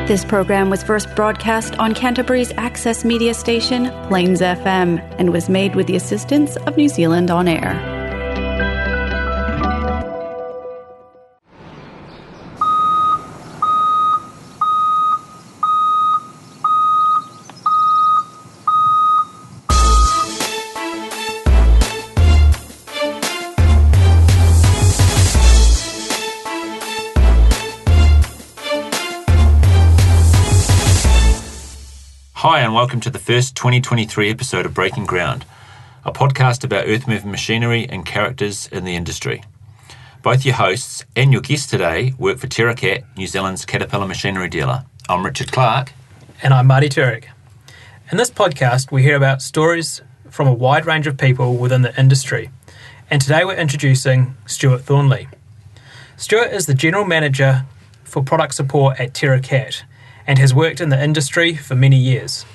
This program was first broadcast on Canterbury's access media station, Plains FM, and was made with the assistance of New Zealand On Air. Hi and welcome to the first 2023 episode of Breaking Ground, a podcast about earth-moving machinery and characters in the industry. Both your hosts and your guest today work for TerraCat, New Zealand's Caterpillar machinery dealer. I'm Richard Clark. And I'm Marty Turek. In this podcast, we hear about stories from a wide range of people within the industry. And today we're introducing Stuart Thornley. Stuart is the General Manager for Product Support at TerraCat, and has worked in the industry for many years.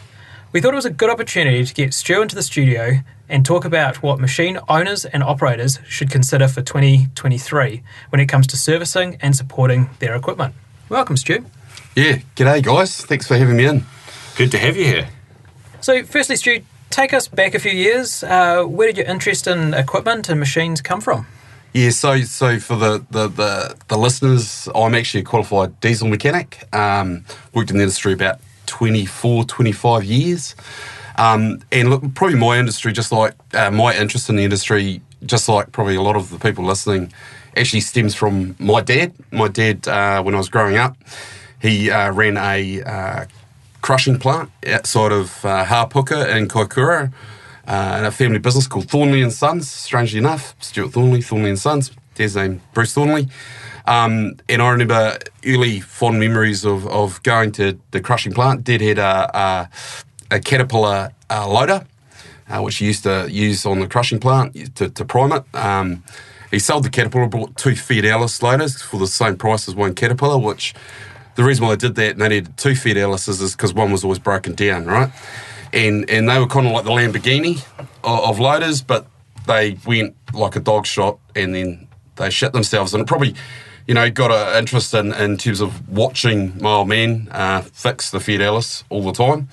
We thought it was a good opportunity to get Stu into the studio and talk about what machine owners and operators should consider for 2023 when it comes to servicing and supporting their equipment. Welcome, Stu. Yeah, g'day guys. Thanks for having me in. Good to have you here. So firstly, Stu, take us back a few years. Where did your interest in equipment and machines come from? Yeah, so for the listeners, I'm actually a qualified diesel mechanic. Worked in the industry about 24, 25 years. And look, probably my industry, just like my interest in the industry, just like probably a lot of the people listening, actually stems from my dad. My dad, when I was growing up, he ran a crushing plant outside of Hāpuka in Kaikoura. And a family business called Thornley and Sons, strangely enough, Stuart Thornley and Sons, dad's name Bruce Thornley. And I remember early fond memories of going to the crushing plant. Dad had a Caterpillar loader, which he used to use on the crushing plant to prime it. He sold the Caterpillar, bought two Fiat Alice loaders for the same price as one Caterpillar, which the reason why they did that and they needed two Fiat Alices is because one was always broken down, right? And they were kind of like the Lamborghini of loaders, but they went like a dog shot and then they shit themselves. And it probably, got an interest in terms of watching my old man fix the Fiat Alice all the time.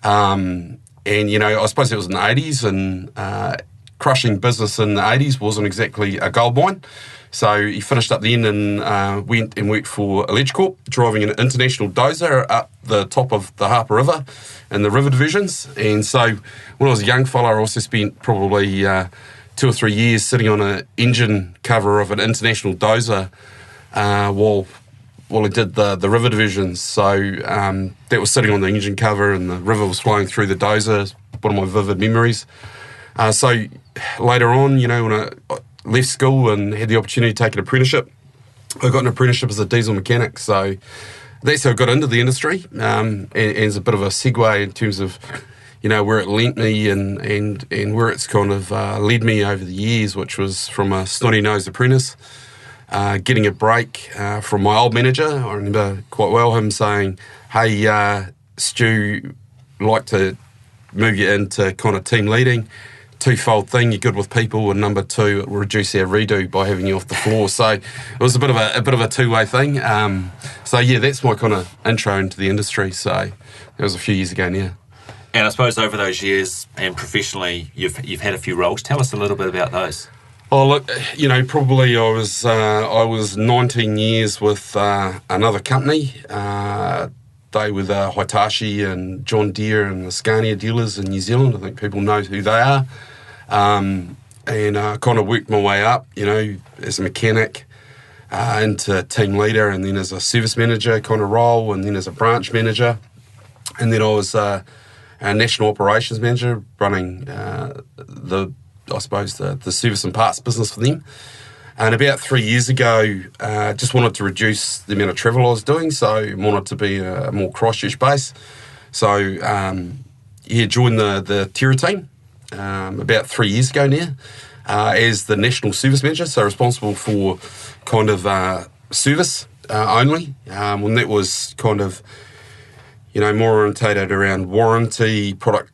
And, I suppose it was in the 80s and crushing business in the 80s wasn't exactly a gold mine. So he finished up then and went and worked for Electricorp, driving an international dozer up the top of the Harper River in the river divisions. And so when I was a young fella, I also spent probably 2 or 3 years sitting on an engine cover of an international dozer while I did the river divisions. So that was sitting on the engine cover and the river was flowing through the dozer, one of my vivid memories. So later on, when I left school and had the opportunity to take an apprenticeship, I got an apprenticeship as a diesel mechanic. So that's how I got into the industry, and it's a bit of a segue in terms of, where it lent me and where it's kind of led me over the years, which was from a snotty-nosed apprentice, getting a break from my old manager. I remember quite well him saying, hey, Stu, I'd like to move you into kind of team leading. Twofold thing, you're good with people, and number two, it will reduce our redo by having you off the floor. So it was a bit of a two-way thing. So yeah, that's my kind of intro into the industry. So that was a few years ago now. And I suppose over those years and professionally, you've had a few roles. Tell us a little bit about those. Oh look, probably I was 19 years with another company. They were the Hitachi and John Deere and the Scania dealers in New Zealand. I think people know who they are. And I kind of worked my way up, as a mechanic into team leader and then as a service manager kind of role and then as a branch manager. And then I was a national operations manager running the service and parts business for them. And about 3 years ago, just wanted to reduce the amount of travel I was doing, so I wanted to be a more Christchurch base. So, joined the Terra team about 3 years ago now as the national service manager, so responsible for kind of service only. When that was kind of, more orientated around warranty, product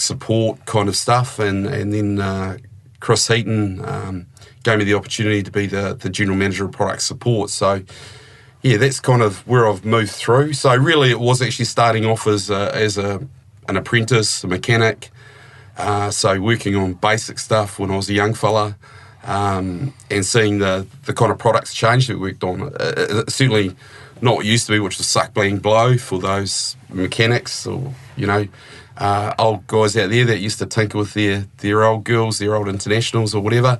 support kind of stuff, and then Chris Heaton gave me the opportunity to be the general manager of product support. So, that's kind of where I've moved through. So really it was actually starting off as an apprentice, a mechanic, so working on basic stuff when I was a young fella, and seeing the kind of products change that we worked on. Certainly not what it used to be, which was suck, bang, blow for those mechanics or, old guys out there that used to tinker with their old girls, their old internationals or whatever,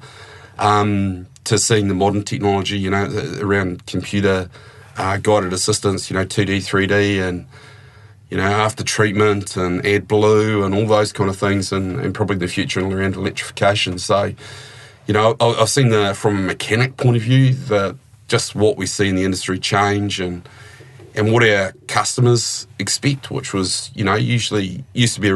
to seeing the modern technology, around computer guided assistance, 2D, 3D and, after treatment and AdBlue and all those kind of things, and probably the future around electrification. So, I've seen from a mechanic point of view, just what we see in the industry change and what our customers expect, which was, usually used to be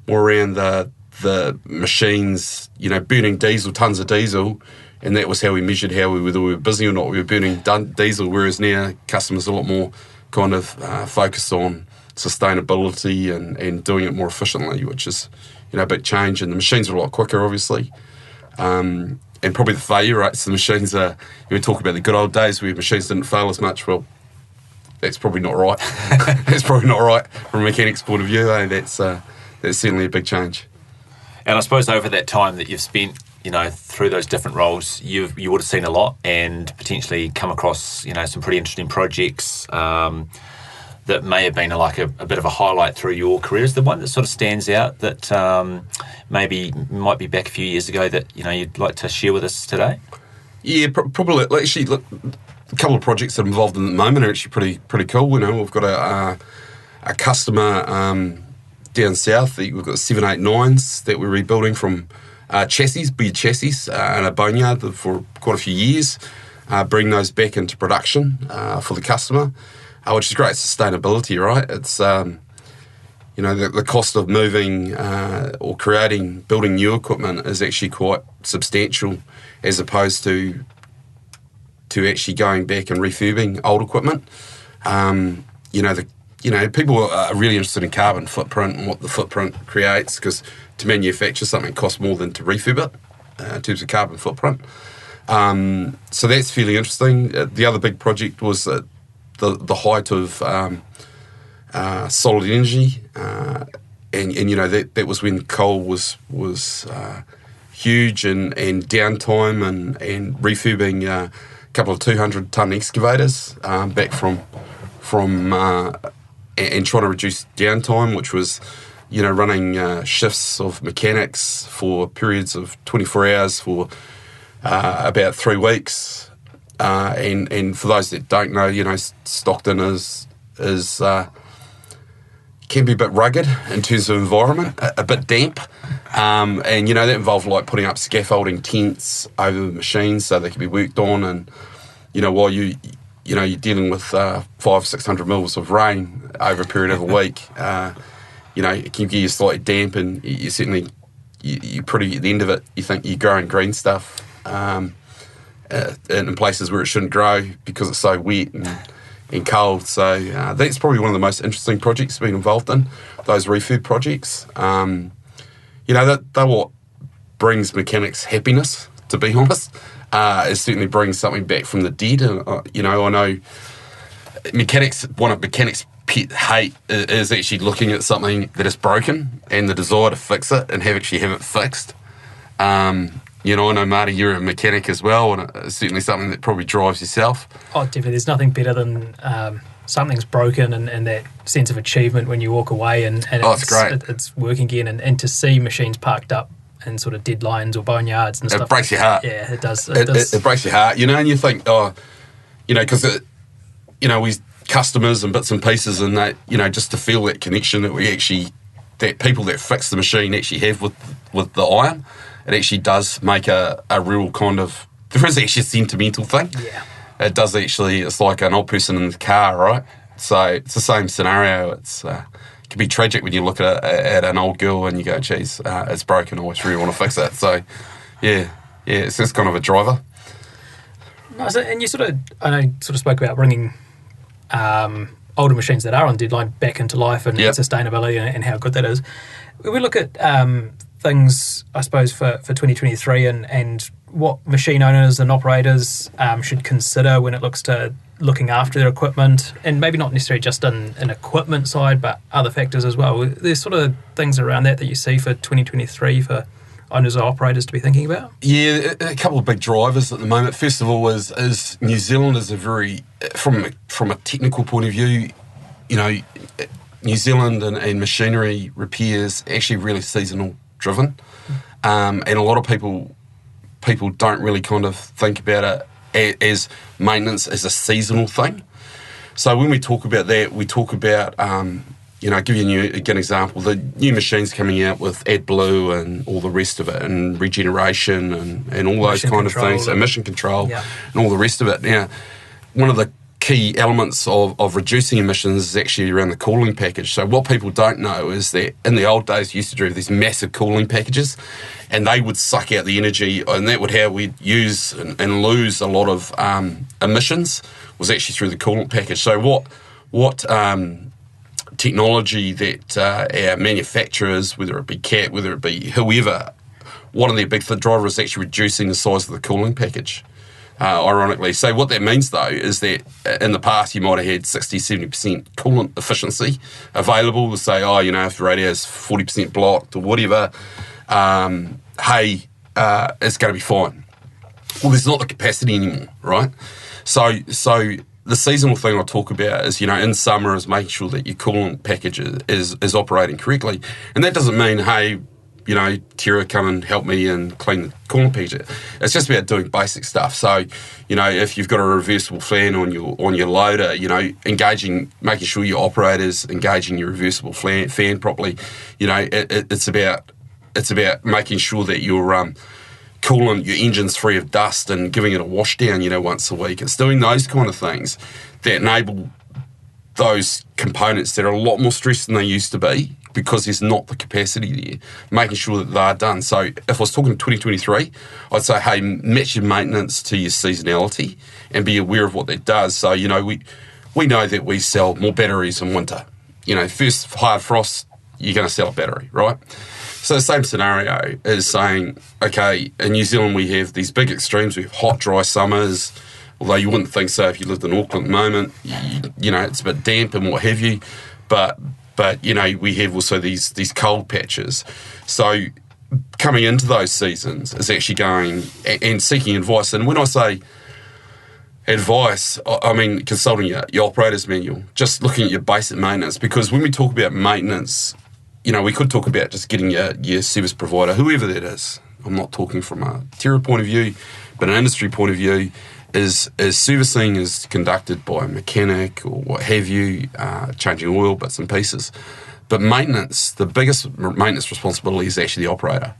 more around the machines, burning diesel, tons of diesel, and that was how we measured whether we were busy or not. We were burning diesel, whereas now customers are a lot more kind of focused on sustainability and doing it more efficiently, which is, a big change. And the machines are a lot quicker, obviously. And probably the failure rates, the machines are, we talk about the good old days where machines didn't fail as much. Well, that's probably not right. That's probably not right from a mechanic's point of view. That's certainly a big change. And I suppose over that time that you've spent, through those different roles, you would have seen a lot and potentially come across, some pretty interesting projects that may have been a bit of a highlight through your career. Is the one that sort of stands out that maybe might be back a few years ago that, you'd like to share with us today? Yeah, probably. Actually, look, a couple of projects that I'm involved in at the moment are actually pretty cool. We've got a customer down south. We've got 789s that we're rebuilding from big chassis, and a boneyard for quite a few years. Bring those back into production for the customer, which is great sustainability, right? It's the cost of moving or building new equipment is actually quite substantial, as opposed to actually going back and refurbing old equipment. People are really interested in carbon footprint and what the footprint creates, because to manufacture something costs more than to refurb it in terms of carbon footprint. So that's fairly interesting. The other big project was the height of solid energy, and that was when coal was huge and downtime and refurbing a couple of 200-ton excavators back from and trying to reduce downtime, which was running shifts of mechanics for periods of 24 hours for about 3 weeks. And for those that don't know, Stockton can be a bit rugged in terms of environment, a bit damp. And that involved putting up scaffolding tents over the machines so they can be worked on. And while you're dealing with 500-600 mils of rain over a period of a week, it can get you slightly damp, and you certainly you're pretty at the end of it. You think you're growing green stuff in places where it shouldn't grow because it's so wet and cold. So that's probably one of the most interesting projects I've been involved in, those refurb projects. They're what brings mechanics happiness, to be honest. It certainly brings something back from the dead. I know one of mechanics' pet hate is actually looking at something that is broken and the desire to fix it and have it fixed. I know, Marty, you're a mechanic as well, and it's certainly something that probably drives yourself. Oh, definitely. There's nothing better than something's broken and that sense of achievement when you walk away and it's great. It's working again, and to see machines parked up in sort of dead lines or boneyards and stuff. It breaks your heart. Yeah, it does. It breaks your heart, and you think, because, we customers and bits and pieces and that, just to feel that connection that people that fix the machine actually have with the iron, it actually does make a real kind of, there is actually a sentimental thing. Yeah. It does actually, it's like an old person in the car, right? So it's the same scenario. It can be tragic when you look at an old girl and you go, geez, it's broken, I just really want to fix it. So, it's just kind of a driver. Nice. And you I know spoke about bringing older machines that are on deadline back into life and sustainability and how good that is. When we look at things, I suppose, for 2023 and what machine owners and operators should consider when it looks to looking after their equipment, and maybe not necessarily just in equipment side, but other factors as well? There's sort of things around that you see for 2023 for owners or operators to be thinking about? Yeah, a couple of big drivers at the moment. First of all, is New Zealand is a very, from a technical point of view, you know, New Zealand and machinery repairs actually really seasonal driven, and a lot of people don't really kind of think about it as maintenance as a seasonal thing. So when we talk about that, we talk about give you an example, the new machines coming out with AdBlue and all the rest of it, and regeneration and all those kind of things, emission control, and all the rest of it. Now, one of the key elements of reducing emissions is actually around the cooling package. So what people don't know is that in the old days, you used to do these massive cooling packages, and they would suck out the energy, and that would how we'd use and lose a lot of emissions was actually through the coolant package. So what technology that our manufacturers, whether it be CAT, whether it be whoever, one of their big drivers is actually reducing the size of the cooling package, ironically. So what that means, though, is that in the past you might have had 60-70% coolant efficiency available to say, if the radio's 40% blocked or whatever, it's going to be fine. Well, there's not the capacity anymore, right? So the seasonal thing I talk about is, in summer is making sure that your coolant package is operating correctly. And that doesn't mean, hey, Tira, come and help me and clean the coolant package. It's just about doing basic stuff. So, if you've got a reversible fan on your loader, making sure your operator's engaging your reversible fan properly. It's about making sure that your coolant, your engine's free of dust and giving it a wash down, once a week. It's doing those kind of things that enable those components that are a lot more stressed than they used to be because there's not the capacity there, making sure that they're done. So if I was talking 2023, I'd say, hey, match your maintenance to your seasonality and be aware of what that does. So, we know that we sell more batteries in winter. First hard frost, you're going to sell a battery, right? So the same scenario is saying, okay, in New Zealand we have these big extremes. We have hot, dry summers, although you wouldn't think so if you lived in Auckland at the moment. It's a bit damp and what have you. But we have also these cold patches. So coming into those seasons is actually going and seeking advice. And when I say advice, I mean consulting your operator's manual, just looking at your basic maintenance. Because when we talk about maintenance, we could talk about just getting your service provider, whoever that is. I'm not talking from a Tira point of view, but an industry point of view, is servicing is conducted by a mechanic or what have you, changing oil, bits and pieces. But maintenance, the biggest maintenance responsibility is actually the operator.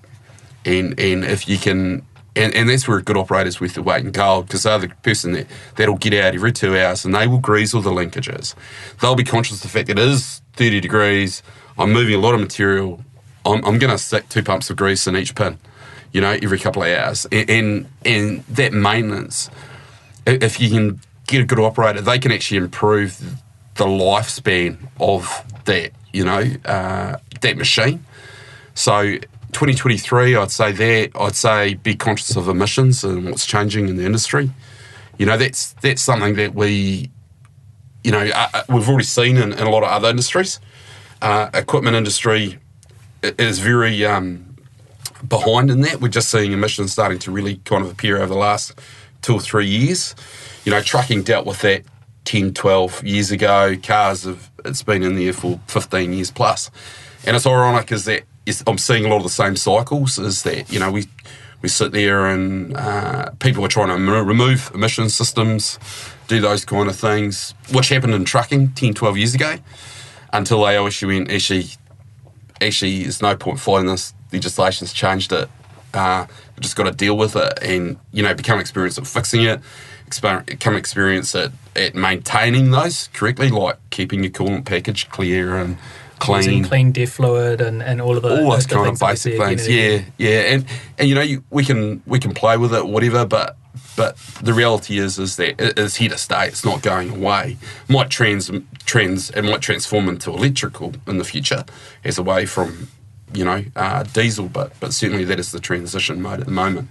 And if you can, and that's where good operators with the weight and gold, because they're the person that'll get out every 2 hours and they will grease all the linkages. They'll be conscious of the fact that it is 30 degrees, I'm moving a lot of material, I'm going to stick 2 pumps of grease in each pin, every couple of hours. And that maintenance, if you can get a good operator, they can actually improve the lifespan of that, that machine. So 2023, I'd say be conscious of emissions and what's changing in the industry. That's something that we've already seen in a lot of other industries. Equipment industry is very behind in that. We're just seeing emissions starting to really kind of appear over the last 2 or 3 years. Trucking dealt with that 10, 12 years ago. Cars it's been in there for 15 years plus. And it's ironic is that I'm seeing a lot of the same cycles, is that, we sit there and people are trying to remove emission systems, do those kind of things, which happened in trucking 10, 12 years ago, until they actually went, actually, there's no point fighting this, legislation's changed it. We've just got to deal with it and, become experienced at fixing it, become experienced at maintaining those correctly, like keeping your coolant package clear and clean. Using clean diff fluid and all of those kind of basic things. Yeah. And we can play with it, whatever, but the reality is that it's here to stay. It's not going away. It might transform into electrical in the future as a way from diesel, but certainly that is the transition mode at the moment.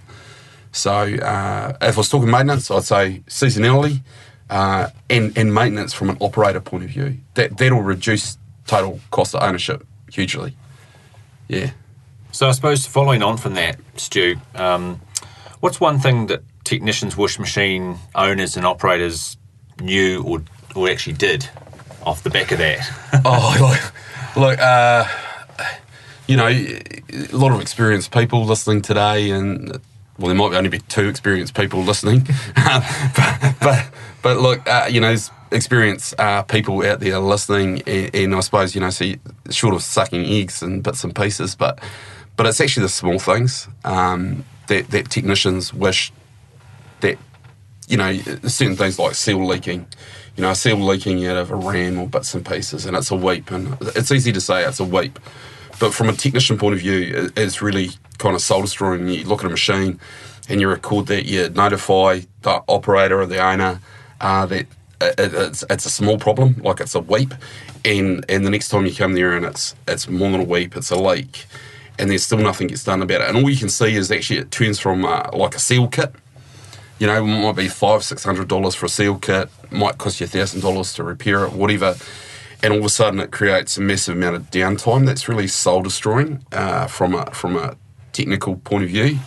So if I was talking maintenance, I'd say seasonality and maintenance from an operator point of view. That'll reduce total cost of ownership hugely. Yeah. So I suppose following on from that, Stu, what's one thing that technicians, wash machine owners and operators knew or actually did off the back of that? A lot of experienced people listening today, and there might only be 2 experienced people listening, but look, there's experienced people out there listening, and I suppose so short of sucking eggs and bits and pieces, but it's actually the small things that technicians wish that certain things like seal leaking. A seal leaking out of a ram or bits and pieces, and it's a weep, and it's easy to say it's a weep. But from a technician point of view, it's really kind of soul-destroying. You look at a machine and you record that, you notify the operator or the owner that it's a small problem, like it's a weep, and the next time you come there and it's more than a weep, it's a leak, and there's still nothing gets done about it. And all you can see is actually it turns from like a seal kit. It might be $500-$600 for a seal kit, might cost you $1,000 to repair it, whatever. And all of a sudden it creates a massive amount of downtime that's really soul-destroying from a technical point of view,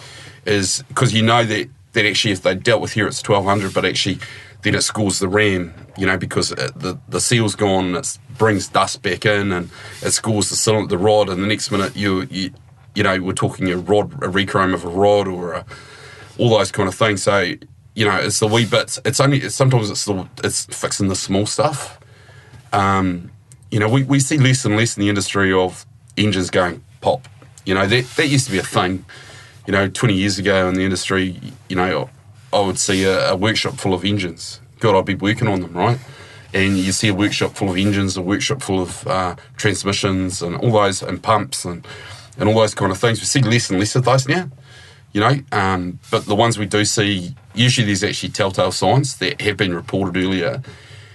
is because that actually if they dealt with here it's $1,200, but actually then it scores the ram, because the seal's gone, and it brings dust back in, and it scores the rod, and the next minute we're talking a rechrome of a rod or all those kind of things. So it's the wee bits. Sometimes it's fixing the small stuff. We see less and less in the industry of engines going pop. That used to be a thing. 20 years ago in the industry, I would see a workshop full of engines. God, I'd be working on them, right? And you see a workshop full of engines, a workshop full of transmissions and all those, and pumps and all those kind of things. We see less and less of those now, but the ones we do see, usually there's actually telltale signs that have been reported earlier.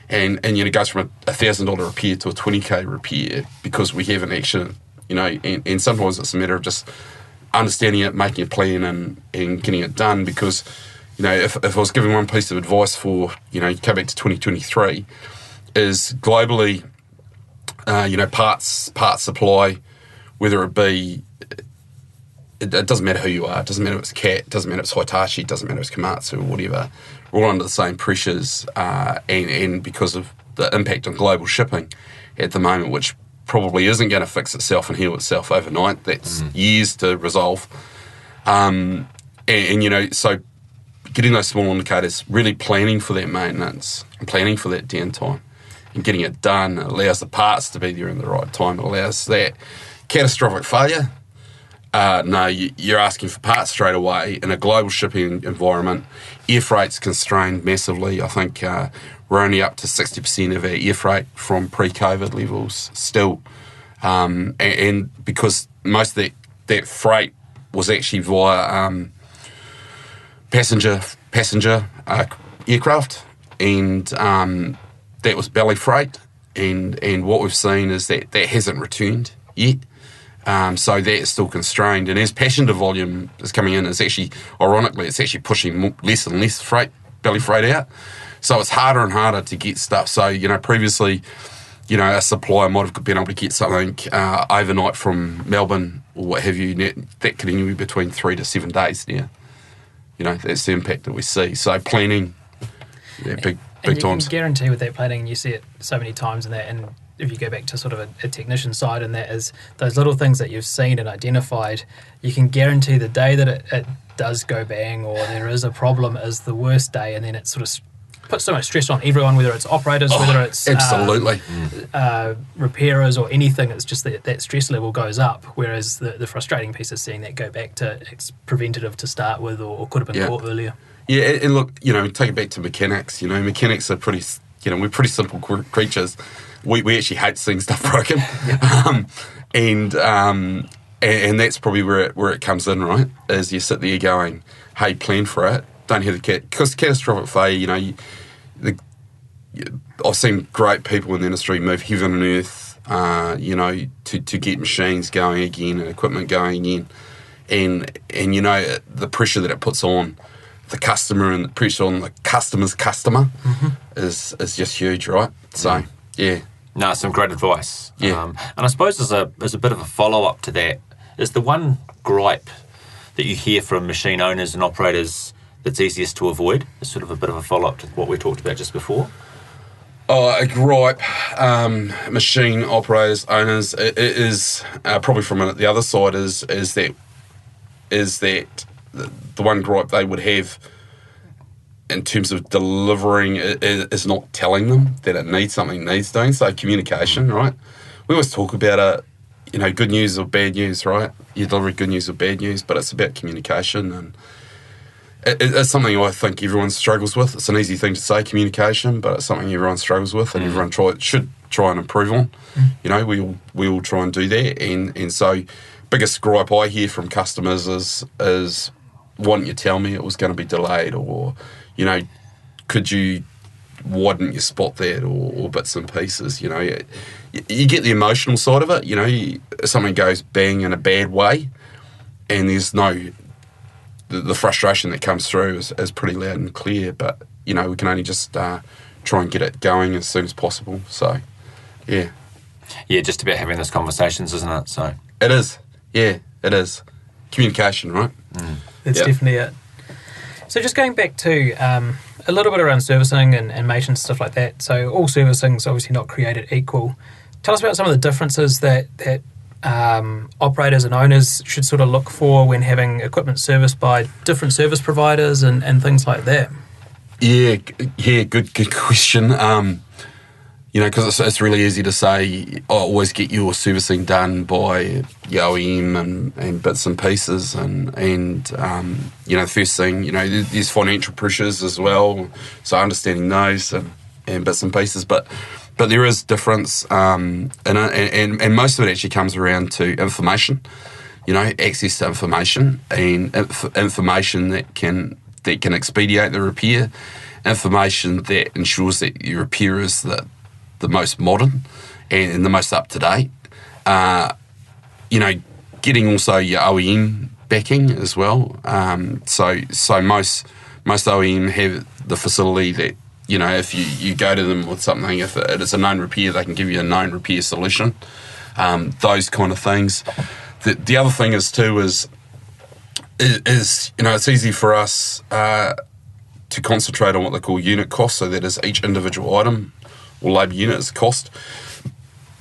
And it goes from a $1,000 repair to a $20,000 repair because we have an accident, and sometimes it's a matter of just understanding it, making a plan and getting it done. Because, if I was giving one piece of advice for, come back to 2023, is globally, parts supply, whether it be, it doesn't matter who you are, it doesn't matter if it's CAT, it doesn't matter if it's Hitachi, it doesn't matter if it's Komatsu or whatever, we're all under the same pressures, and because of the impact on global shipping at the moment, which probably isn't going to fix itself and heal itself overnight. That's years to resolve. So getting those small indicators, really planning for that maintenance and planning for that downtime and getting it done, it allows the parts to be there in the right time. It allows that catastrophic failure. No, you're asking for parts straight away in a global shipping environment. Air freight's constrained massively. I think we're only up to 60% of our air freight from pre-COVID levels still. And because most of that freight was actually via passenger aircraft, and that was belly freight. And what we've seen is that hasn't returned yet. So that's still constrained. And as passenger volume is coming in, it's actually pushing less and less belly freight out. So it's harder and harder to get stuff. So, previously, a supplier might have been able to get something overnight from Melbourne or what have you. That could anywhere between 3 to 7 days now. That's the impact that we see. So planning, big times. You can guarantee with that planning, you see it so many times in that, and if you go back to sort of a technician side, and that is those little things that you've seen and identified, you can guarantee the day that it does go bang or there is a problem is the worst day, and then it sort of puts so much stress on everyone, whether it's operators, whether it's absolutely repairers or anything. It's just that stress level goes up, whereas the frustrating piece is seeing that go back to it's preventative to start with or could have been caught earlier. Yeah, and look, take it back to mechanics. Mechanics are pretty, we're pretty simple creatures. We actually hate seeing stuff broken, and that's probably where it comes in, right? Is you sit there going, hey, plan for it, don't have because catastrophic failure. I've seen great people in the industry move heaven and earth to get machines going again and equipment going again. And the pressure that it puts on the customer and the pressure on the customer's customer is just huge, right? So, yeah. No, some great advice. Yeah. And I suppose as a bit of a follow-up to that, is the one gripe that you hear from machine owners and operators that's easiest to avoid? Is sort of a bit of a follow-up to what we talked about just before? A gripe, machine operators, owners, it is probably from the other side is that the one gripe they would have in terms of delivering is not telling them that it needs doing. So communication, right? We always talk about good news or bad news, right? You deliver good news or bad news, but it's about communication, and it's something I think everyone struggles with. It's an easy thing to say, communication, but it's something everyone struggles with, and everyone should try and improve on. We all try and do that, and so biggest gripe I hear from customers is why didn't you tell me it was going to be delayed, or why didn't you spot that, or bits and pieces. You get the emotional side of it. Something goes bang in a bad way, and there's the frustration that comes through is pretty loud and clear, but we can only just try and get it going as soon as possible. So yeah Just about having those conversations, isn't it? So it is. Yeah, it is. Communication, right? That's definitely it. So just going back to a little bit around servicing and maintenance, stuff like that. So all servicing is obviously not created equal. Tell us about some of the differences that operators and owners should sort of look for when having equipment serviced by different service providers and things like that. Yeah, good question. Because it's really easy to say, always get your servicing done by your OEM and bits and pieces. And the first thing, there's financial pressures as well. So understanding those and bits and pieces. But there is difference. And most of it actually comes around to information, access to information and information that can expedite the repair, information that ensures that your repair is the most modern and the most up-to-date. Getting also your OEM backing as well. So most OEM have the facility that, if you go to them with something, if it is a known repair, they can give you a known repair solution. Those kind of things. The other thing is it's easy for us to concentrate on what they call unit cost, so that is each individual item or labour unit is cost.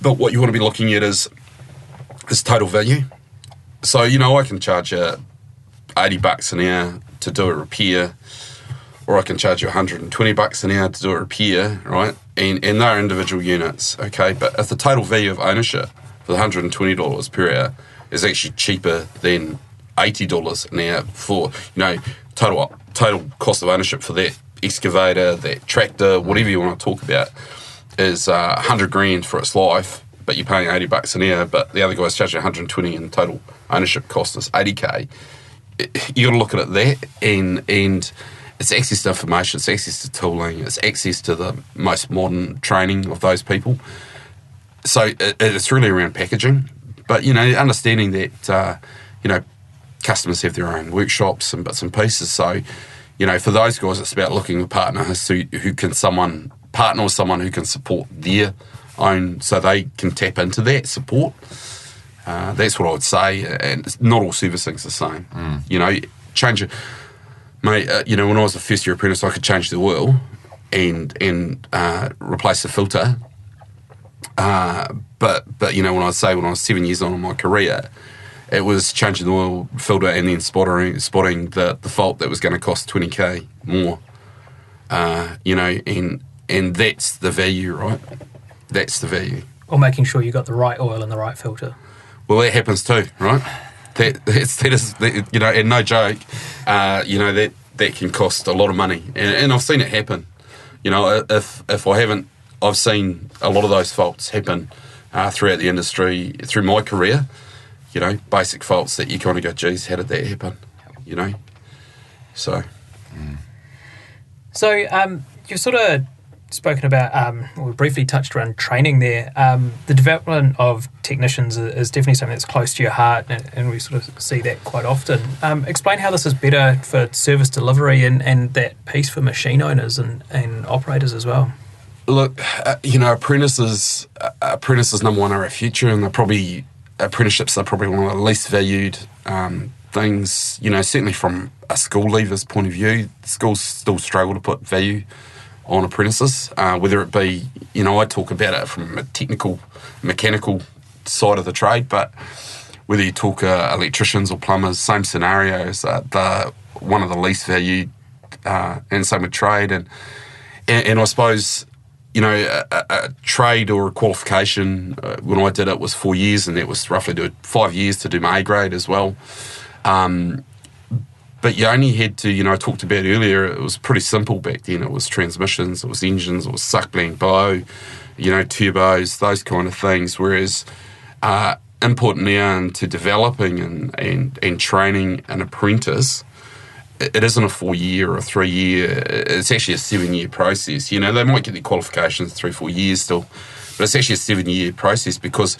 But what you want to be looking at is total value. So, I can charge you $80 an hour to do a repair, or I can charge you $120 an hour to do a repair, right? And they're individual units, okay? But if the total value of ownership for the $120 per hour is actually cheaper than $80 an hour for, total cost of ownership for that excavator, that tractor, whatever you want to talk about, is $100,000 for its life, but you're paying $80 an hour, but the other guy's charging $120 and total ownership cost is $80,000. You got to look at it there, and it's access to information, it's access to tooling, it's access to the most modern training of those people. So it's really around packaging, but understanding that customers have their own workshops and bits and pieces. So for those guys, it's about looking at partners who can partner with someone who can support their own, so they can tap into that support. That's what I would say, and not all servicing's the same. Change it, mate. When I was a first year apprentice, I could change the oil and replace the filter. But when I was 7 years on in my career, it was changing the oil filter and then spotting the fault that was going to cost $20,000 more. And that's the value, right? That's the value. Or making sure you got the right oil and the right filter. Well, that happens too, right? That is, and no joke, that can cost a lot of money. And I've seen it happen. If I haven't, I've seen a lot of those faults happen throughout the industry, through my career. Basic faults that you kind of go, geez, how did that happen? So. So you've sort of spoken about, we briefly touched around training there. The development of technicians is definitely something that's close to your heart, and we sort of see that quite often. Explain how this is better for service delivery and that piece for machine owners and operators as well. Look, apprentices number one are our future, and apprenticeships are probably one of the least valued things, certainly from a school leaver's point of view. Schools still struggle to put value on apprentices, whether it be, I talk about it from a technical, mechanical side of the trade, but whether you talk electricians or plumbers, same scenarios, they're one of the least valued, and same with trade. And I suppose, a trade or a qualification, when I did it, was 4 years, and it was roughly 5 years to do my A grade as well. But you only had to, I talked about earlier, it was pretty simple back then. It was transmissions, it was engines, it was suck blend bow, turbos, those kind of things. Whereas input now into developing and training an apprentice, it isn't a 4 year or a 3 year, it's actually a 7 year process. They might get their qualifications 3-4 years still, but it's actually a 7 year process, because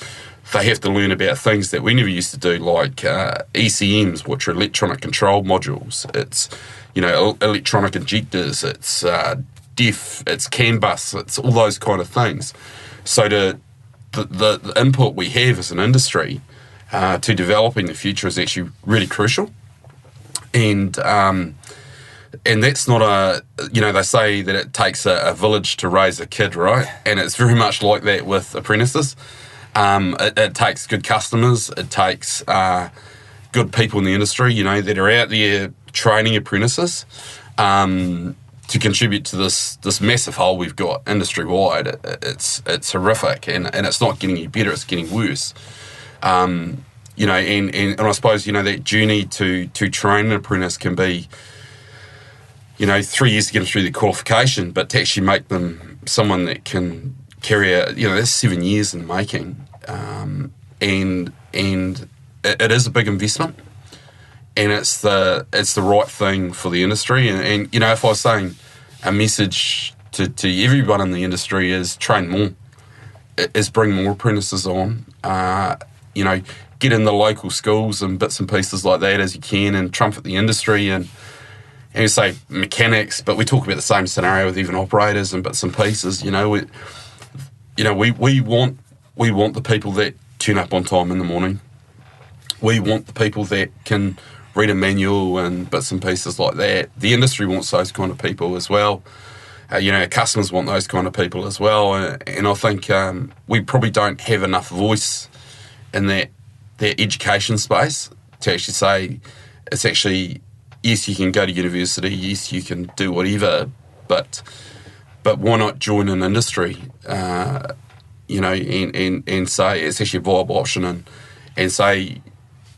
they have to learn about things that we never used to do, like ECMs, which are electronic control modules. It's, electronic injectors, it's DEF, it's CAN bus, it's all those kind of things. So the input we have as an industry to developing the future is actually really crucial. And that's not they say that it takes a village to raise a kid, right? And it's very much like that with apprentices. It takes good customers, it takes good people in the industry, that are out there training apprentices to contribute to this massive hole we've got industry-wide. It's horrific, and it's not getting any better, it's getting worse. And I suppose, that journey to train an apprentice can be, 3 years to get them through the qualification, but to actually make them someone that can carry out, that's 7 years in the making. And it is a big investment, and it's the right thing for the industry. And if I was saying a message to everyone in the industry is train more, is bring more apprentices on, get in the local schools and bits and pieces like that as you can, and trumpet the industry, and you say mechanics, but we talk about the same scenario with even operators and bits and pieces. We want the people that turn up on time in the morning. We want the people that can read a manual and bits and pieces like that. The industry wants those kind of people as well. Customers want those kind of people as well. And I think we probably don't have enough voice in that education space to actually say it's actually, yes, you can go to university, yes, you can do whatever, but why not join an industry, and say it's actually a viable option, and say,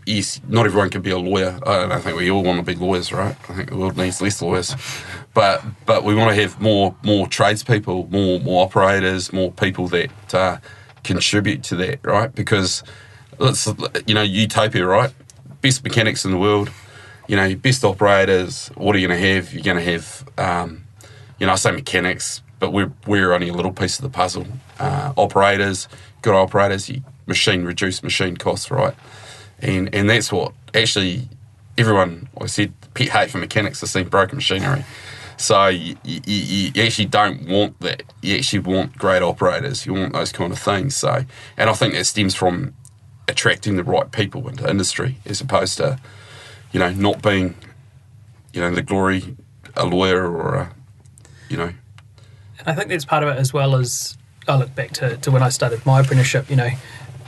yes, not everyone can be a lawyer. I don't think we all want to be lawyers, right? I think the world needs less lawyers. But we want to have more tradespeople, more operators, more people that contribute to that, right? Because it's, utopia, right? Best mechanics in the world, best operators. What are you going to have? You're going to have, I say mechanics, but we're only a little piece of the puzzle. Operators, good operators, reduce machine costs, right? And that's what actually everyone, like I said, pet hate for mechanics is seeing broken machinery. So you actually don't want that. You actually want great operators. You want those kind of things. So, and I think that stems from attracting the right people into industry, as opposed to, not being, the glory, a lawyer or And I think that's part of it, as well as I look back to when I started my apprenticeship,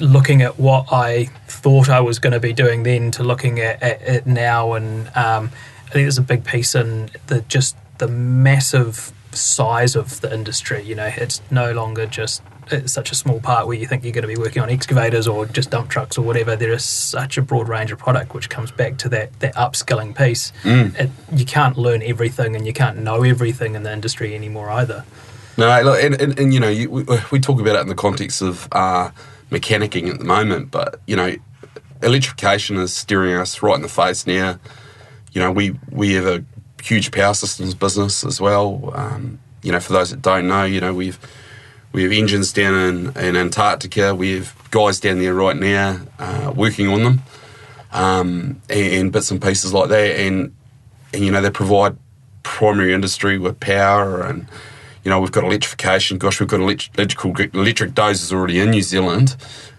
looking at what I thought I was going to be doing then to looking at it now. And I think there's a big piece in the massive size of the industry. It's no longer just such a small part where you think you're going to be working on excavators or just dump trucks or whatever. There is such a broad range of product, which comes back to that upskilling piece. You can't learn everything, and you can't know everything in the industry anymore either. No, and we talk about it in the context of mechanicking at the moment, but electrification is staring us right in the face now. We have a huge power systems business as well. for those that don't know, we have engines down in Antarctica. We have guys down there right now working on them, and bits and pieces like that. And they provide primary industry with power, and we've got electrification. Gosh, we've got electric dozers already in New Zealand,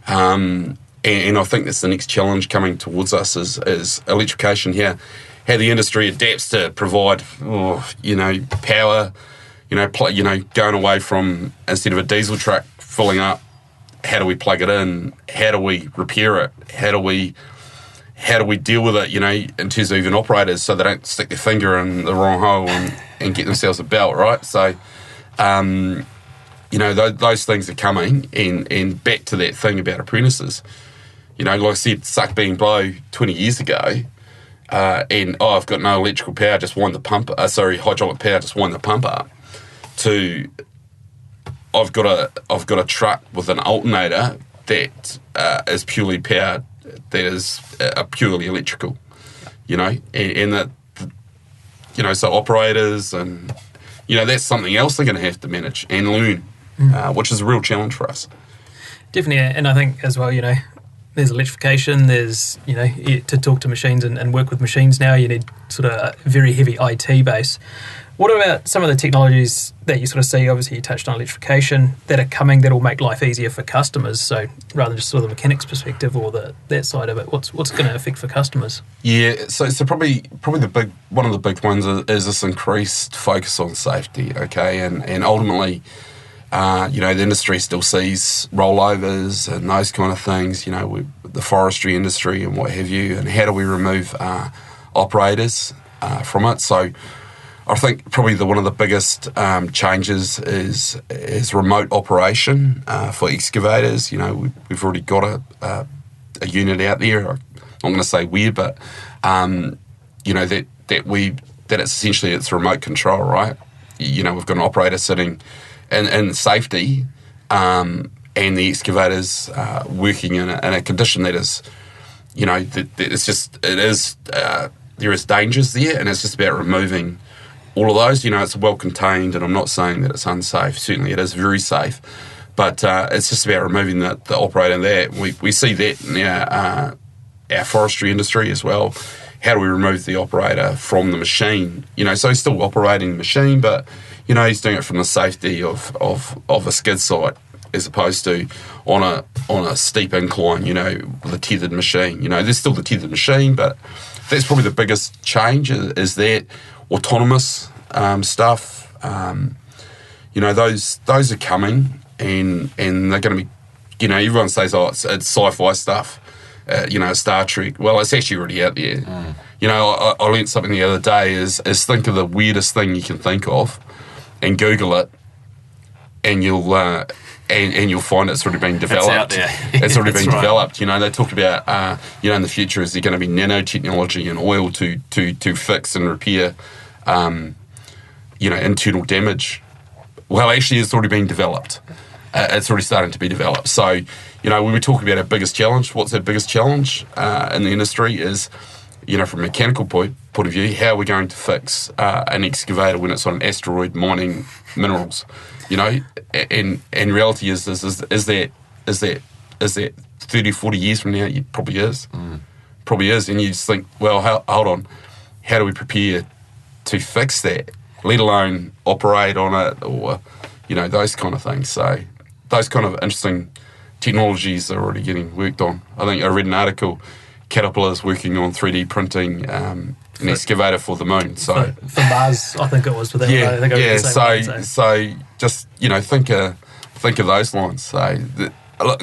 and I think that's the next challenge coming towards us is electrification here. How the industry adapts to provide, power. Going away from, instead of a diesel truck filling up, how do we plug it in? How do we repair it? How do we deal with it, in terms of even operators, so they don't stick their finger in the wrong hole and get themselves a belt, right? So, those things are coming. And back to that thing about apprentices, like I said, suck, being blow 20 years ago, I've got no electrical power, just wind the pump, hydraulic power, just wind the pump up, to I've got a truck with an alternator that is purely powered, that is purely electrical, and that, so operators and, that's something else they're going to have to manage and learn, which is a real challenge for us. Definitely, and I think as well, there's electrification, there's, to talk to machines and work with machines now, you need sort of a very heavy IT base. What about some of the technologies that you sort of see? Obviously, you touched on electrification, that are coming that will make life easier for customers. So rather than just sort of the mechanics perspective or that side of it, what's going to affect for customers? Yeah, so probably one of the big ones is this increased focus on safety, okay? And ultimately, the industry still sees rollovers and those kind of things, with the forestry industry and what have you, and how do we remove operators from it? So I think probably one of the biggest changes is remote operation for excavators. We've already got a unit out there. I'm not going to say where, but that it's essentially it's remote control, right? We've got an operator sitting in safety, and the excavators working in a condition that is, there is dangers there, and it's just about removing all of those. It's well contained, and I'm not saying that it's unsafe. Certainly it is very safe, but it's just about removing the operator there. We see that in our forestry industry as well. How do we remove the operator from the machine? So he's still operating the machine, but he's doing it from the safety of a skid site, as opposed to on a steep incline, with a tethered machine. There's still the tethered machine, but that's probably the biggest change is that autonomous stuff. Those are coming, and they're going to be, everyone says, it's sci-fi stuff, Star Trek. Well, it's actually already out there. I learned something the other day is think of the weirdest thing you can think of and Google it, and you'll find it's already been developed. It's out there. It's already been right. developed. They talked about, in the future, is there going to be nanotechnology in oil to fix and repair, internal damage? Well, actually, it's already been developed. It's already starting to be developed. So, when we talk about our biggest challenge, what's our biggest challenge in the industry is, from a mechanical point of view, how are we going to fix an excavator when it's on an asteroid mining minerals? And reality is that 30, 40 years from now, it probably is. Probably is. And you just think, well, hold on, how do we prepare to fix that, let alone operate on it, or, those kind of things. So those kind of interesting technologies are already getting worked on. I think I read an article, Caterpillar's working on 3D printing an excavator for the moon. So for Mars, I think it was. But yeah, I think yeah. So Just think of those lines. So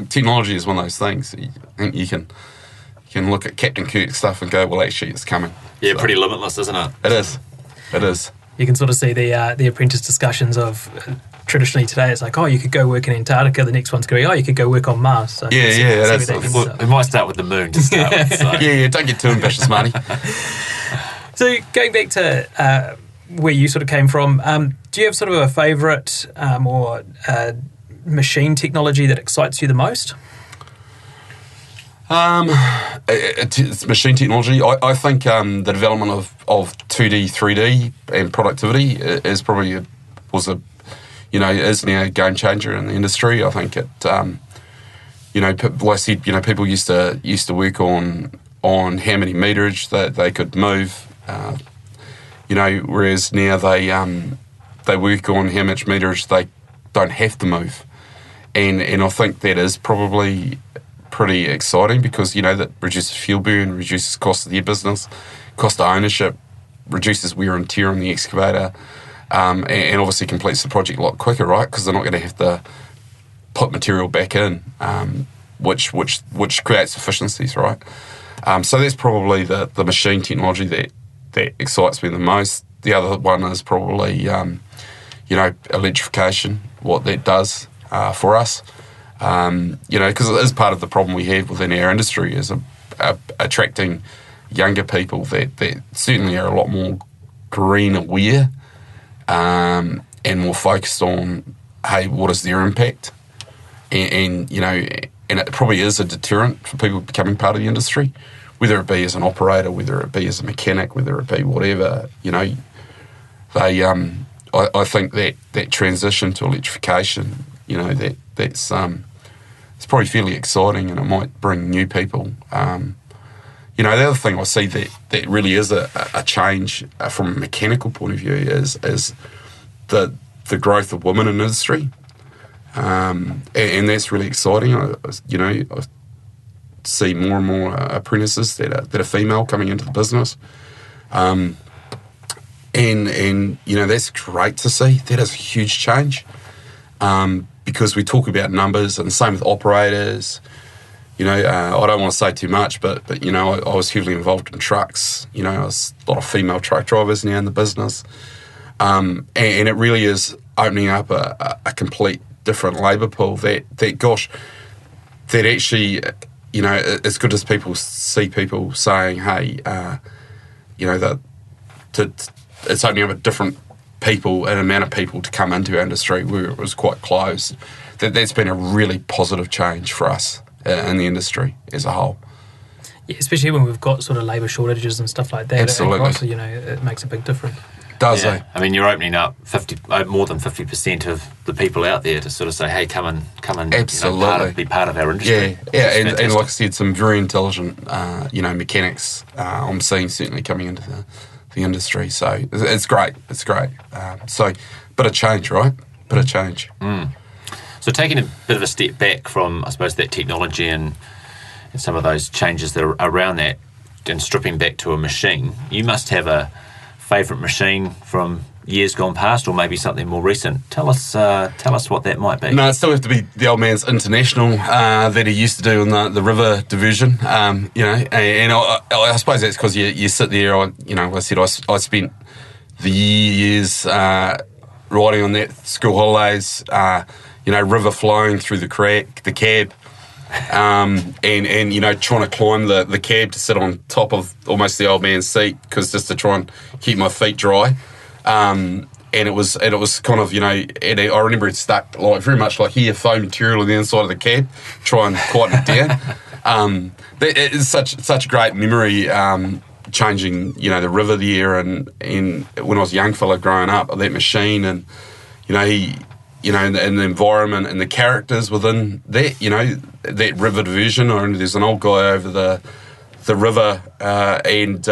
technology is one of those things. I think you can look at Captain Kirk stuff and go, well, actually, it's coming. Yeah, pretty limitless, isn't it? It is. You can sort of see the apprentice discussions of. Traditionally today, it's like, oh, you could go work in Antarctica. The next one's going to be, oh, you could go work on Mars. So We might start with the moon to start with. So. Yeah, don't get too ambitious, Marty. So going back to where you sort of came from, do you have sort of a favourite or machine technology that excites you the most? It's machine technology. I think the development of 2D, 3D and productivity is probably is now a game changer in the industry. I think it, like I said, people used to work on how many meterage that they could move, whereas now they work on how much meterage they don't have to move, and I think that is probably pretty exciting because that reduces fuel burn, reduces cost of their business, cost of ownership, reduces wear and tear on the excavator, and obviously completes the project a lot quicker, right? Because they're not going to have to put material back in, which creates efficiencies, right? So that's probably the machine technology that excites me the most. The other one is probably electrification, what that does for us. Because it is part of the problem we have within our industry is attracting younger people that certainly are a lot more green aware and more focused on, hey, what is their impact? And it probably is a deterrent for people becoming part of the industry, whether it be as an operator, whether it be as a mechanic, whether it be whatever, they I think that transition to electrification, that's it's probably fairly exciting, and it might bring new people. The other thing I see that really is a change from a mechanical point of view is the growth of women in the industry, and that's really exciting. I see more and more apprentices that are female coming into the business, and that's great to see. That is a huge change. Because we talk about numbers, and the same with operators. I don't want to say too much, but I was heavily involved in trucks. There's a lot of female truck drivers now in the business, and it really is opening up a complete different labour pool. That actually, as good as people see people saying, hey, that it's opening up a different people, an amount of people to come into our industry where it was quite closed. That's been a really positive change for us in the industry as a whole. Yeah, especially when we've got sort of labour shortages and stuff like that. Absolutely. It makes a big difference. Does it? I mean, you're opening up more than 50% of the people out there to sort of say, hey, come and absolutely be part of our industry. Yeah, and like I said, some very intelligent, mechanics I'm seeing certainly coming into the industry. So it's great. It's great. So bit of change, right? Bit of change. So taking a bit of a step back from, I suppose, that technology and some of those changes that are around that, and stripping back to a machine, you must have a favourite machine from years gone past, or maybe something more recent. Tell us what that might be. No, it still have to be the old man's International that he used to do in the river division. And I suppose that's because you sit there. I spent the years riding on that school holidays. River flowing through the cab, and trying to climb the cab to sit on top of almost the old man's seat, because just to try and keep my feet dry. And it was kind of, and I remember it stuck very much like here, foam material on the inside of the cab, try and quieten it down. It's such a great memory, changing, the river there, and when I was a young fella growing up, that machine, and, and the environment and the characters within that, that river division. Or there's an old guy over the river, and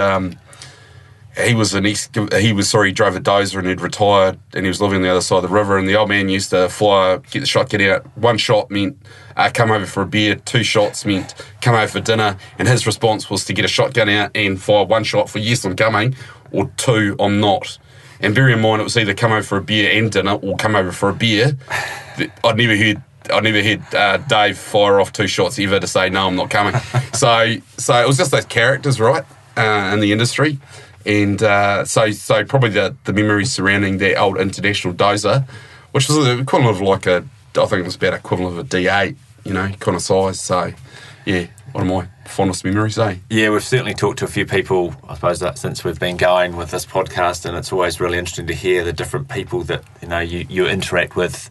he drove a dozer and he'd retired, and he was living on the other side of the river, and the old man used to get the shotgun out. One shot meant come over for a beer, 2 shots meant come over for dinner, and his response was to get a shotgun out and fire 1 shot for yes, I'm coming, or 2, I'm not. And bear in mind, it was either come over for a beer and dinner or come over for a beer. I'd never heard Dave fire off 2 shots ever to say, no, I'm not coming. So it was just those characters, right, in the industry. And so probably the memories surrounding that old International dozer, which was the equivalent of I think it was about equivalent of a D8, kind of size. So, yeah, one of my fondest memories, eh? Yeah, we've certainly talked to a few people, I suppose, since we've been going with this podcast, and it's always really interesting to hear the different people that, you interact with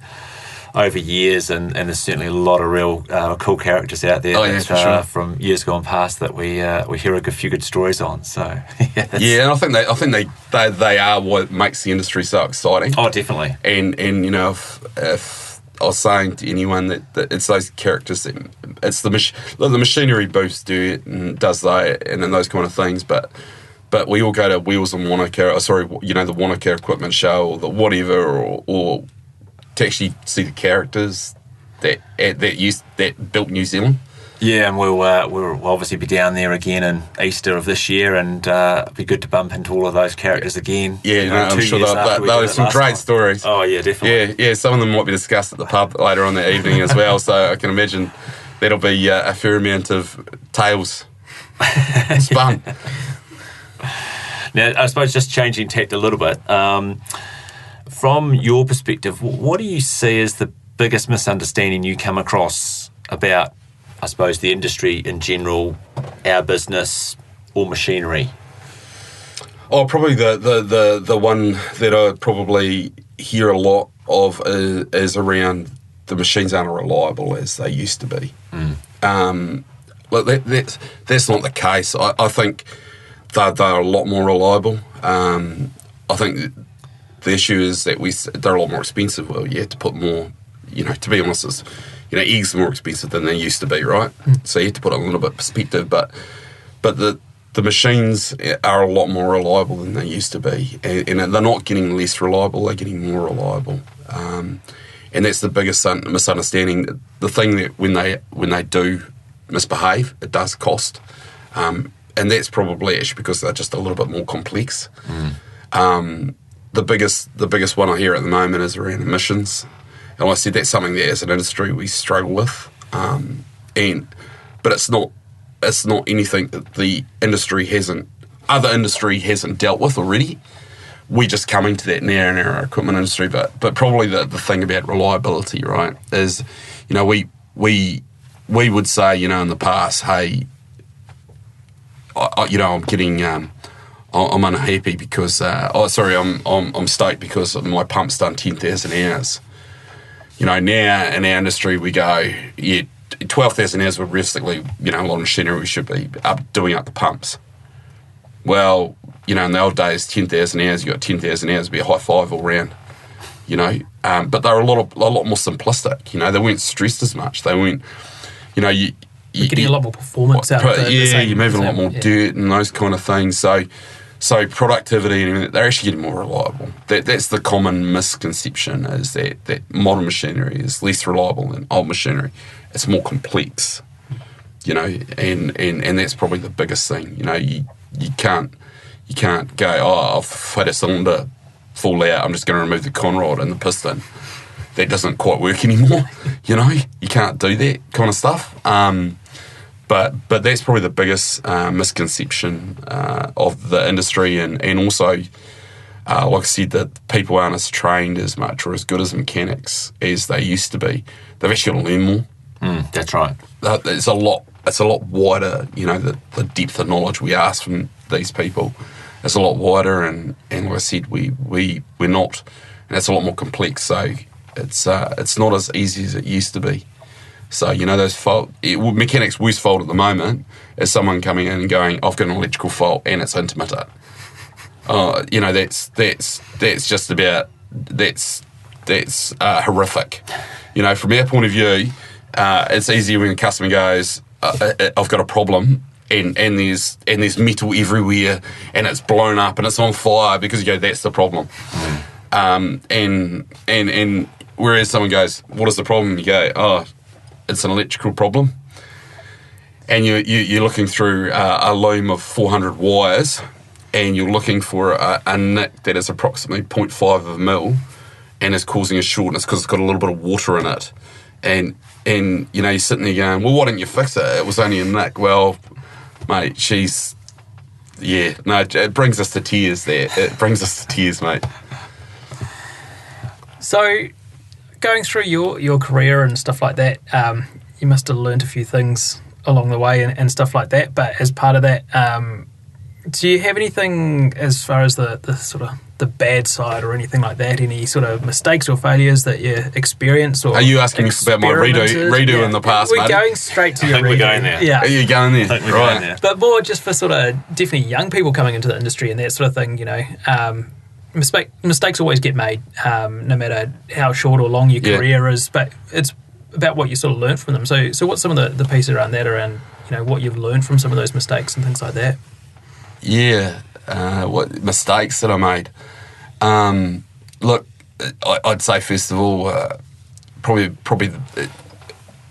over years, and there's certainly a lot of real cool characters out there from years gone past that we hear a few good stories on. So and I think they are what makes the industry so exciting. Oh, definitely. And if I was saying to anyone that it's those characters that it's the machinery booths does that and then those kind of things, but we all go to Wheels and Wanaka, the Wanaka Equipment Show or the whatever, or to actually see the characters that built New Zealand. Yeah, and we'll obviously be down there again in Easter of this year, and it'd be good to bump into all of those characters again. Yeah, I'm sure they'll have some great stories. Oh, yeah, definitely. Yeah, some of them might be discussed at the pub later on that evening as well, so I can imagine that'll be a fair amount of tales spun. Now, I suppose just changing tact a little bit, from your perspective, what do you see as the biggest misunderstanding you come across about, I suppose, the industry in general, our business, or machinery? Oh, probably the one that I probably hear a lot of is around the machines aren't reliable as they used to be. Look, that's not the case. I think they're a lot more reliable. I think the issue is that they're a lot more expensive. Well, you have to put more, to be honest, eggs are more expensive than they used to be, right? So you have to put it in a little bit of perspective. But the machines are a lot more reliable than they used to be. And they're not getting less reliable, they're getting more reliable. And that's the biggest misunderstanding. The thing that when they do misbehave, it does cost. And that's probably actually because they're just a little bit more complex. The biggest one I hear at the moment is around emissions. And like I said, that's something that as an industry we struggle with. But it's not anything that the other industry hasn't dealt with already. We're just coming to that now in our equipment industry. But probably the thing about reliability, right, is, we would say, in the past, hey, I'm getting, I'm unhappy because, I'm stoked because my pump's done 10,000 hours. Now in our industry we go, 12,000 hours would realistically, a lot of machinery should be doing up the pumps. Well, in the old days, 10,000 hours, you got 10,000 hours, it'd be a high five all round, but they were a lot more simplistic, they weren't stressed as much. They weren't, you're getting a lot more performance out of it. Yeah, you're moving a lot more dirt and those kind of things. So productivity and everything, they're actually getting more reliable. That's the common misconception, is that modern machinery is less reliable than old machinery. It's more complex, and that's probably the biggest thing. You can't go, I've had a cylinder fall out, I'm just going to remove the conrod and the piston. That doesn't quite work anymore. You can't do that kind of stuff. But that's probably the biggest misconception of the industry, and also, like I said, that people aren't as trained as much or as good as mechanics as they used to be. They've actually got to learn more. That's right. It's a lot wider. The depth of knowledge we ask from these people is a lot wider, and like I said, we're not, and it's a lot more complex. So it's not as easy as it used to be. So, those mechanics' worst fault at the moment is someone coming in and going, I've got an electrical fault and it's intermittent. That's just about, that's horrific. From our point of view, it's easier when a customer goes, I've got a problem and there's metal everywhere and it's blown up and it's on fire, because you go, that's the problem. And whereas someone goes, what is the problem? You go, it's an electrical problem, and you're looking through a loom of 400 wires, and you're looking for a nick that is approximately 0.5 of a mil, and is causing a shortness because it's got a little bit of water in it, and you're sitting there going, well, why didn't you fix it? It was only a nick. Well, mate, it brings us to tears there. It brings us to tears, mate. So, going through your career and stuff like that, you must have learned a few things along the way and stuff like that. But as part of that, Do you have anything as far as the sort of the bad side or anything like that? Any sort of mistakes or failures that you experienced? Or are you asking me about my redo in the past, We're mate? going straight to I your think redo. we're going there. Yeah. Are you going there? I think we're going there. But more just for sort of definitely young people coming into the industry and that sort of thing, mistakes always get made, no matter how short or long your career is, but it's about what you sort of learn from them. So what's some of the pieces around that, around what you've learned from some of those mistakes and things like that? Yeah, what mistakes that I made? Look, I'd say first of all, probably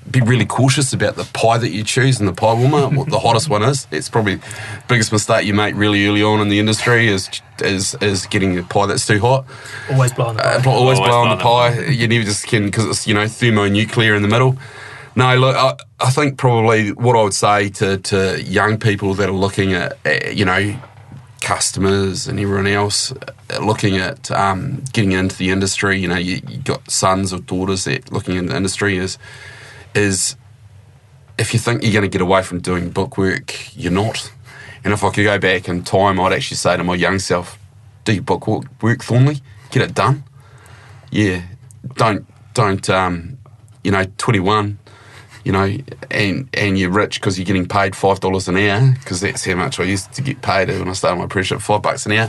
be really cautious about the pie that you choose and the pie warmer. What the hottest one is. It's probably the biggest mistake you make really early on in the industry is getting a pie that's too hot. Always blow on the pie. Always blow on the pie. You never just can, because it's thermonuclear in the middle. No, look, I think probably what I would say to young people that are looking at customers and everyone else looking at getting into the industry, you got sons or daughters that looking in the industry is if you think you're going to get away from doing bookwork, you're not. And if I could go back in time, I'd actually say to my young self, do your bookwork, Thornley, get it done. Yeah, don't 21, and you're rich because you're getting paid $5 an hour, because that's how much I used to get paid when I started my apprenticeship, $5 an hour.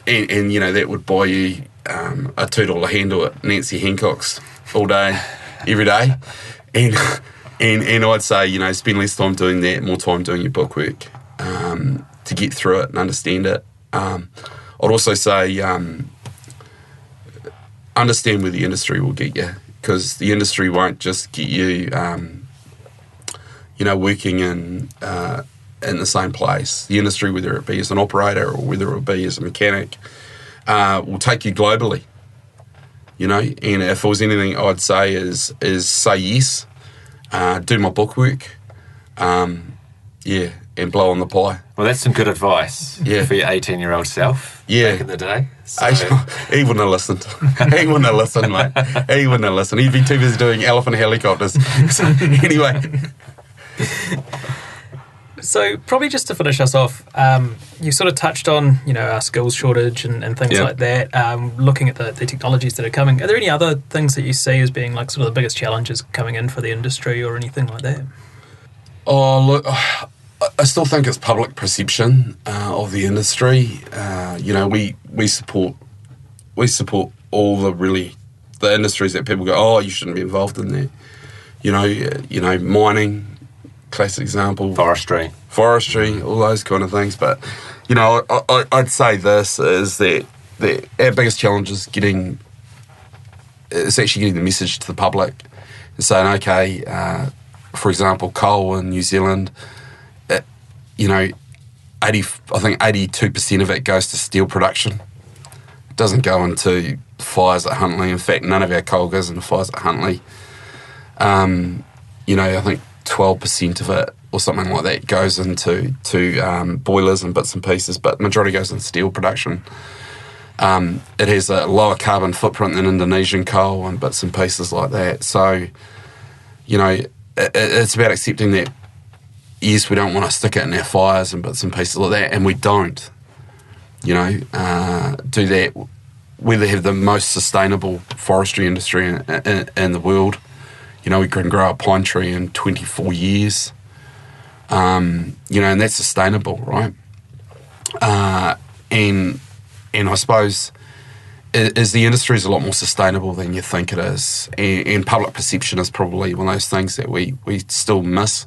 And that would buy you a $2 handle at Nancy Hancock's all day, every day. And I'd say, spend less time doing that, more time doing your bookwork to get through it and understand it. I'd also say understand where the industry will get you, because the industry won't just get you, working in the same place. The industry, whether it be as an operator or whether it be as a mechanic, will take you globally. And if there was anything I'd say is say yes, do my bookwork, and blow on the pie. Well, that's some good advice for your 18-year-old self back in the day. So. He wouldn't have listened. He wouldn't have listened, mate. He wouldn't have listened. He'd be too busy doing elephant helicopters. So, anyway. So probably just to finish us off, you sort of touched on, our skills shortage and things like that, looking at the technologies that are coming. Are there any other things that you see as being like sort of the biggest challenges coming in for the industry or anything like that? Oh, look, I still think it's public perception of the industry. We support all the industries that people go, oh, you shouldn't be involved in that. Mining, classic example. Forestry, all those kind of things. But, I'd say this is that our biggest challenge is actually getting the message to the public and saying, okay, for example, coal in New Zealand, 82% of it goes to steel production. It doesn't go into fires at Huntly. In fact, none of our coal goes into fires at Huntly. I think 12% of it or something like that goes into boilers and bits and pieces, but the majority goes into steel production. It has a lower carbon footprint than Indonesian coal and bits and pieces like that. So, it's about accepting that, yes, we don't want to stick it in our fires and bits and pieces like that, and we don't, do that. We have the most sustainable forestry industry in the world. We can grow a pine tree in 24 years, and that's sustainable, right? And I suppose the industry is a lot more sustainable than you think it is, and public perception is probably one of those things that we still miss.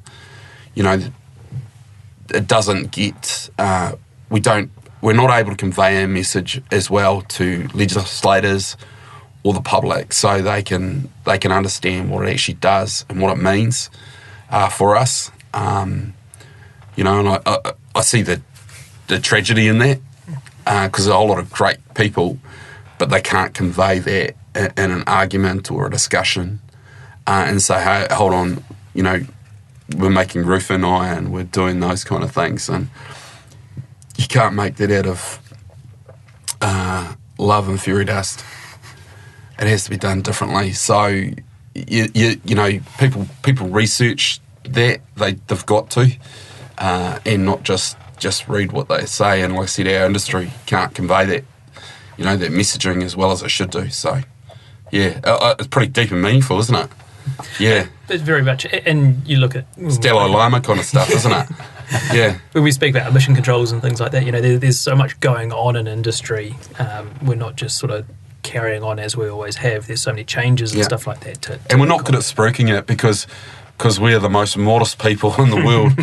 It doesn't get we're not able to convey our message as well to legislators or the public, so they can understand what it actually does and what it means for us. And I see the tragedy in that, because a whole lot of great people, but they can't convey that in an argument or a discussion, and say, hey, hold on, we're making roofing iron, we're doing those kind of things, and you can't make that out of love and fairy dust. It has to be done differently. So, people research that they've got to, and not just just read what they say. And like I said, our industry can't convey that, that messaging as well as it should do. So, yeah, it's pretty deep and meaningful, isn't it? Yeah. It's very much, and you look at... It's Dalai Lama kind of stuff, isn't it? Yeah. When we speak about emission controls and things like that, there's so much going on in industry. We're not just sort of carrying on as we always have. There's so many changes and stuff like that. And we're not good at spruiking it because we're the most modest people in the world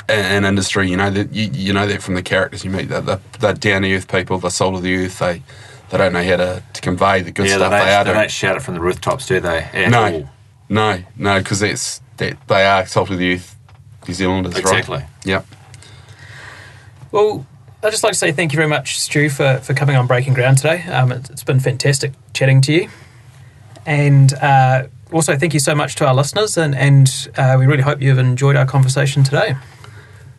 in industry. You know that from the characters you meet. They're down-to-earth people, the soul of the earth. They don't know how to convey the good stuff they are doing. They don't shout it from the rooftops, do they? No, because they are salt of the earth New Zealanders, exactly. Right? Yep. Well, I'd just like to say thank you very much, Stu, for coming on Breaking Ground today. It's been fantastic chatting to you. And also thank you so much to our listeners, and we really hope you've enjoyed our conversation today.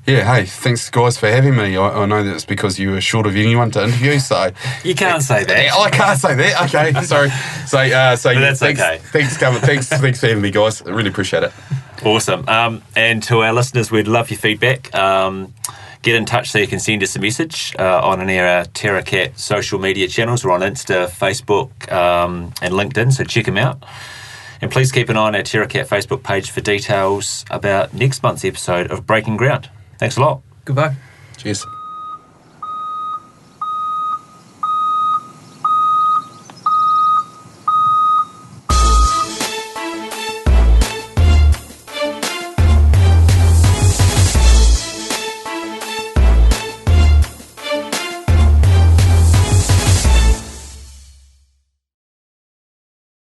Yeah, hey, thanks guys for having me. I know that it's because you were short of anyone to interview, so... You can't say that. I can't say that, okay, sorry. So that's thanks, okay. Thanks for having me, guys. I really appreciate it. Awesome. And to our listeners, we'd love your feedback. Get in touch so you can send us a message on any of our TerraCat social media channels. We're on Insta, Facebook, and LinkedIn, so check them out. And please keep an eye on our TerraCat Facebook page for details about next month's episode of Breaking Ground. Thanks a lot. Goodbye. Cheers.